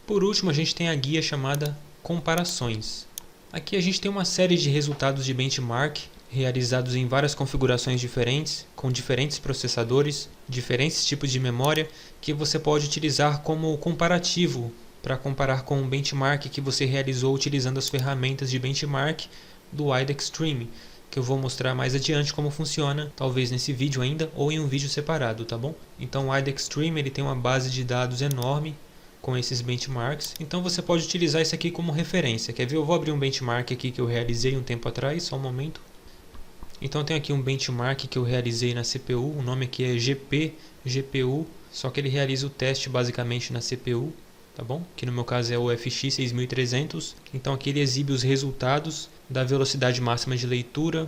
Por último, a gente tem a guia chamada Comparações. Aqui a gente tem uma série de resultados de benchmark realizados em várias configurações diferentes, com diferentes processadores, diferentes tipos de memória, que você pode utilizar como comparativo para comparar com o benchmark que você realizou utilizando as ferramentas de benchmark do IDEXtreme, que eu vou mostrar mais adiante como funciona, talvez nesse vídeo ainda ou em um vídeo separado, tá bom? Então o IDEXtreme ele tem uma base de dados enorme com esses benchmarks, então você pode utilizar isso aqui como referência. Quer ver? Eu vou abrir um benchmark aqui que eu realizei um tempo atrás, só um momento. Então eu tenho aqui um benchmark que eu realizei na CPU, o nome aqui é GPU, só que ele realiza o teste basicamente na CPU, tá bom? Que no meu caso é o FX 6300. Então aqui ele exibe os resultados da velocidade máxima de leitura,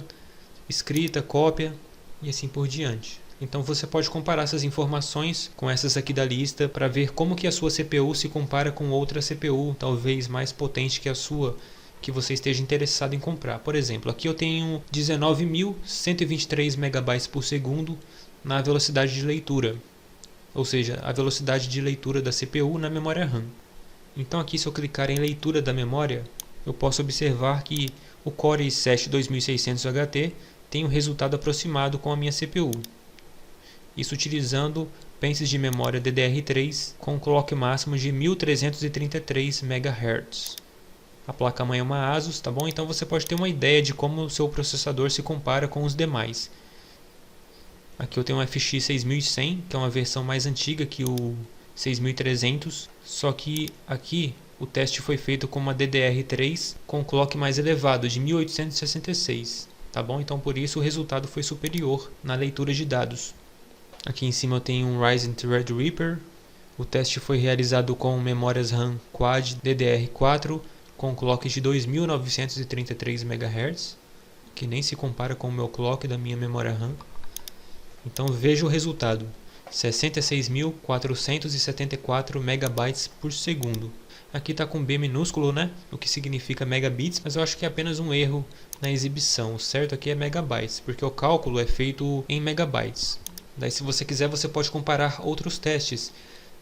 escrita, cópia e assim por diante. Então você pode comparar essas informações com essas aqui da lista para ver como que a sua CPU se compara com outra CPU, talvez mais potente que a sua, que você esteja interessado em comprar. Por exemplo, aqui eu tenho 19.123 MB por segundo na velocidade de leitura, ou seja, a velocidade de leitura da CPU na memória RAM. Então aqui, se eu clicar em leitura da memória, eu posso observar que o Core i7 2600 HT tem um resultado aproximado com a minha CPU. Isso utilizando pences de memória DDR3 com clock máximo de 1333 MHz. A placa-mãe é uma ASUS, tá bom? Então você pode ter uma ideia de como o seu processador se compara com os demais. Aqui eu tenho um FX 6100, que é uma versão mais antiga que o 6300, só que aqui o teste foi feito com uma DDR3 com clock mais elevado, de 1866, tá bom? Então por isso o resultado foi superior na leitura de dados. Aqui em cima eu tenho um Ryzen Threadripper. O teste foi realizado com memórias RAM Quad DDR4 com clock de 2933 MHz, que nem se compara com o meu clock da minha memória RAM. Então veja o resultado, 66.474 MB por segundo. Aqui está com B minúsculo, né? O que significa megabits, mas eu acho que é apenas um erro na exibição. O certo aqui é megabytes, porque o cálculo é feito em megabytes. Daí, se você quiser, você pode comparar outros testes.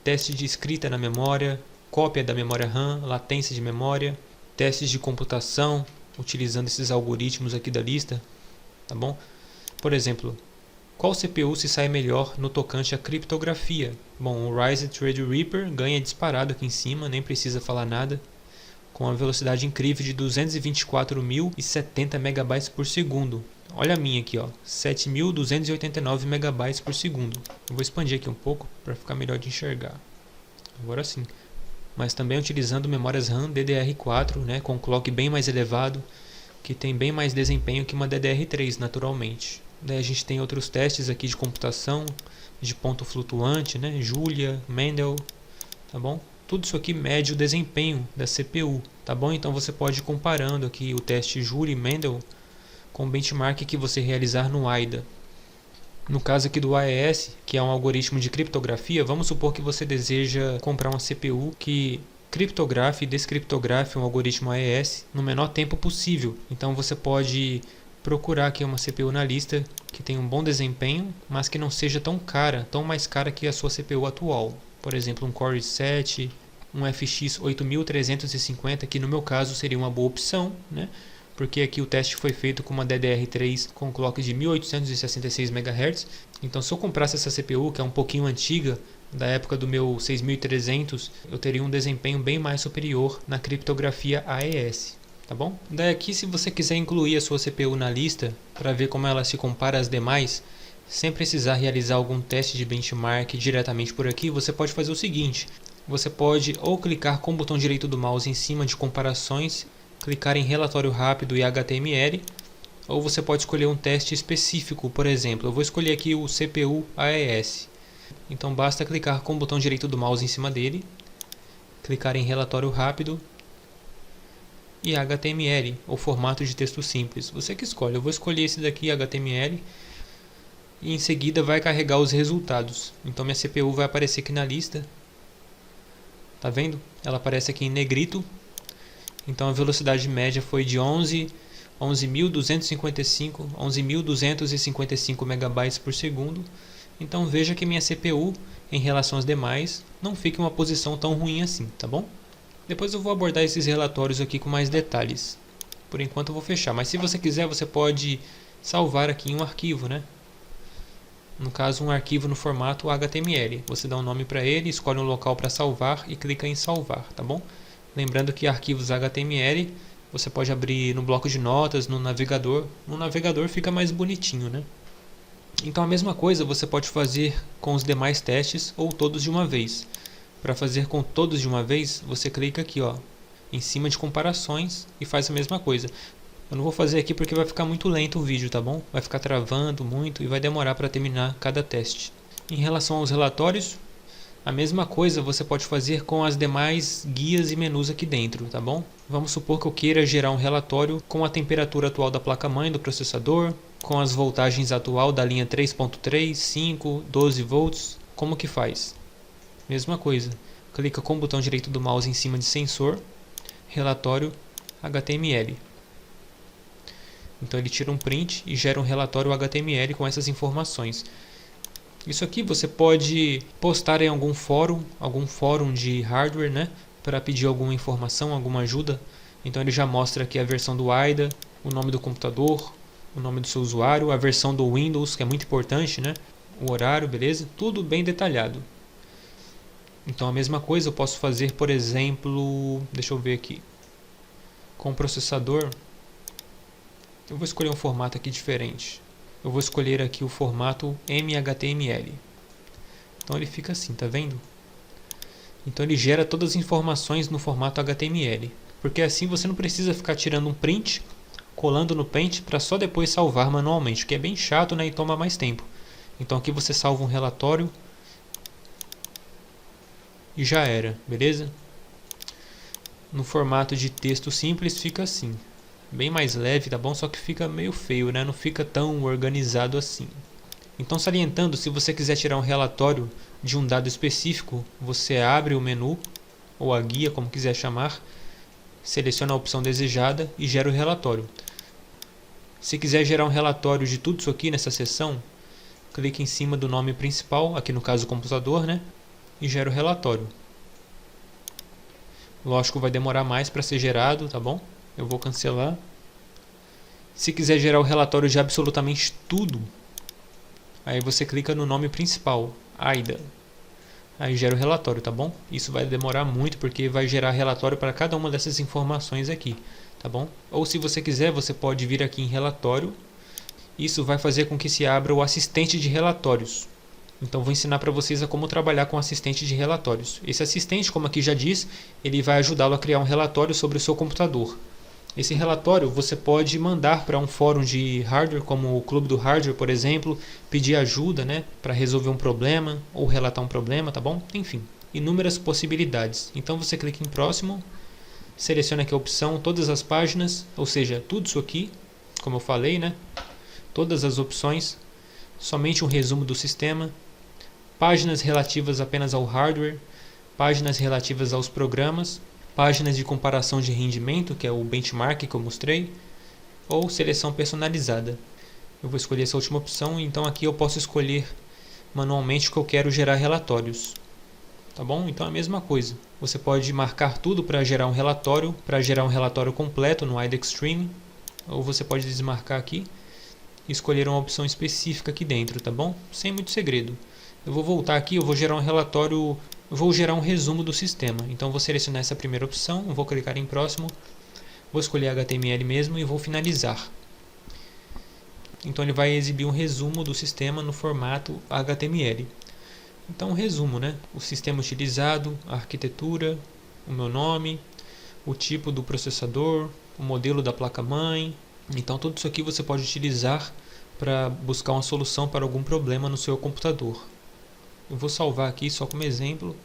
Teste de escrita na memória, cópia da memória RAM, latência de memória, testes de computação, utilizando esses algoritmos aqui da lista, tá bom? Por exemplo, qual CPU se sai melhor no tocante à criptografia? Bom, o Ryzen Threadripper ganha disparado aqui em cima, nem precisa falar nada, com uma velocidade incrível de 224.070 MB por segundo. Olha a minha aqui, ó, 7.289 MB por segundo. Eu vou expandir aqui um pouco para ficar melhor de enxergar. Agora sim. Mas também utilizando memórias RAM DDR4, né, com clock bem mais elevado, que tem bem mais desempenho que uma DDR3 naturalmente. Daí a gente tem outros testes aqui de computação, de ponto flutuante, né, Julia, Mendel, tá bom? Tudo isso aqui mede o desempenho da CPU, tá bom? Então você pode ir comparando aqui o teste Julia e Mendel com o benchmark que você realizar no AIDA. No caso aqui do AES, que é um algoritmo de criptografia, vamos supor que você deseja comprar uma CPU que criptografe e descriptografe um algoritmo AES no menor tempo possível. Então você pode procurar aqui uma CPU na lista que tem um bom desempenho, mas que não seja tão cara, tão mais cara que a sua CPU atual. Por exemplo, um Core i7, um FX 8350, que no meu caso seria uma boa opção, né? Porque aqui o teste foi feito com uma DDR3 com clock de 1866 MHz. Então se eu comprasse essa CPU, que é um pouquinho antiga, da época do meu 6300, eu teria um desempenho bem mais superior na criptografia AES. Tá bom? Daí aqui, se você quiser incluir a sua CPU na lista, para ver como ela se compara às demais, sem precisar realizar algum teste de benchmark diretamente por aqui, você pode fazer o seguinte. Você pode ou clicar com o botão direito do mouse em cima de comparações, clicar em relatório rápido e HTML, ou você pode escolher um teste específico. Por exemplo, eu vou escolher aqui o CPU AES. Então basta clicar com o botão direito do mouse em cima dele, clicar em relatório rápido e HTML, ou formato de texto simples. Você que escolhe. Eu vou escolher esse daqui, HTML, e em seguida vai carregar os resultados. Então minha CPU vai aparecer aqui na lista. Tá vendo? Ela aparece aqui em negrito. Então a velocidade média foi de 11.255 MB por segundo. Então veja que minha CPU, em relação às demais, não fica em uma posição tão ruim assim, tá bom? Depois eu vou abordar esses relatórios aqui com mais detalhes. Por enquanto eu vou fechar, mas se você quiser você pode salvar aqui em um arquivo, né? No caso, um arquivo no formato HTML. Você dá um nome para ele, escolhe um local para salvar e clica em salvar, tá bom? Lembrando que arquivos HTML você pode abrir no bloco de notas, no navegador. No navegador fica mais bonitinho, né? Então a mesma coisa você pode fazer com os demais testes ou todos de uma vez. Para fazer com todos de uma vez, você clica aqui, ó, em cima de comparações e faz a mesma coisa. Eu não vou fazer aqui porque vai ficar muito lento o vídeo, tá bom? Vai ficar travando muito e vai demorar para terminar cada teste. Em relação aos relatórios, a mesma coisa você pode fazer com as demais guias e menus aqui dentro, tá bom? Vamos supor que eu queira gerar um relatório com a temperatura atual da placa-mãe do processador, com as voltagens atual da linha 3.3, 5, 12 volts. Como que faz? Mesma coisa. Clica com o botão direito do mouse em cima de sensor, relatório HTML. Então ele tira um print e gera um relatório HTML com essas informações. Isso aqui você pode postar em algum fórum de hardware, né, para pedir alguma informação, alguma ajuda. Então ele já mostra aqui a versão do AIDA, o nome do computador, o nome do seu usuário, a versão do Windows, que é muito importante, né, o horário, beleza? Tudo bem detalhado. Então a mesma coisa eu posso fazer, por exemplo, deixa eu ver aqui, com o processador. Eu vou escolher um formato aqui diferente. Eu vou escolher aqui o formato MHTML. Então ele fica assim, tá vendo? Então ele gera todas as informações no formato HTML. Porque assim você não precisa ficar tirando um print, colando no Paint para só depois salvar manualmente, que é bem chato, né, e toma mais tempo. Então aqui você salva um relatório e já era, beleza? No formato de texto simples fica assim. Bem mais leve, tá bom? Só que fica meio feio, né? Não fica tão organizado assim. Então, salientando, se você quiser tirar um relatório de um dado específico, você abre o menu, ou a guia, como quiser chamar, seleciona a opção desejada e gera o relatório. Se quiser gerar um relatório de tudo isso aqui nessa seção, clique em cima do nome principal, aqui no caso o computador, né? E gera o relatório. Lógico, vai demorar mais para ser gerado, tá bom? Eu vou cancelar. Se quiser gerar o relatório de absolutamente tudo, aí você clica no nome principal, AIDA. Aí gera o relatório, tá bom? Isso vai demorar muito porque vai gerar relatório para cada uma dessas informações aqui, tá bom? Ou se você quiser, você pode vir aqui em relatório. Isso vai fazer com que se abra o assistente de relatórios. Então vou ensinar para vocês a como trabalhar com o assistente de relatórios. Esse assistente, como aqui já diz, ele vai ajudá-lo a criar um relatório sobre o seu computador. Esse relatório você pode mandar para um fórum de hardware, como o Clube do Hardware, por exemplo, pedir ajuda, né, para resolver um problema ou relatar um problema, tá bom? Enfim, inúmeras possibilidades. Então você clica em próximo, seleciona aqui a opção todas as páginas, ou seja, tudo isso aqui, como eu falei, né? Todas as opções, somente um resumo do sistema, páginas relativas apenas ao hardware, páginas relativas aos programas, páginas de comparação de rendimento, que é o benchmark que eu mostrei, ou seleção personalizada. Eu vou escolher essa última opção, então aqui eu posso escolher manualmente que eu quero gerar relatórios. Tá bom? Então é a mesma coisa. Você pode marcar tudo para gerar um relatório completo no AIDA Extreme, ou você pode desmarcar aqui e escolher uma opção específica aqui dentro, tá bom? Sem muito segredo. Eu vou voltar aqui, eu vou gerar um relatório. Vou gerar um resumo do sistema. Então vou selecionar essa primeira opção, vou clicar em próximo, vou escolher HTML mesmo e vou finalizar. Então ele vai exibir um resumo do sistema no formato HTML. Então um resumo, né? O sistema utilizado, a arquitetura, o meu nome, o tipo do processador, o modelo da placa-mãe. Então tudo isso aqui você pode utilizar para buscar uma solução para algum problema no seu computador. Eu vou salvar aqui só como exemplo.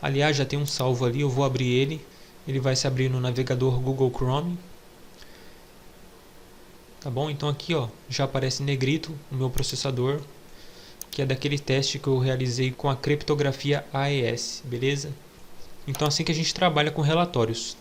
Aliás, já tem um salvo ali, eu vou abrir ele. Ele vai se abrir no navegador Google Chrome. Tá bom? Então aqui, ó, já aparece negrito o meu processador, que é daquele teste que eu realizei com a criptografia AES, beleza? Então assim que a gente trabalha com relatórios.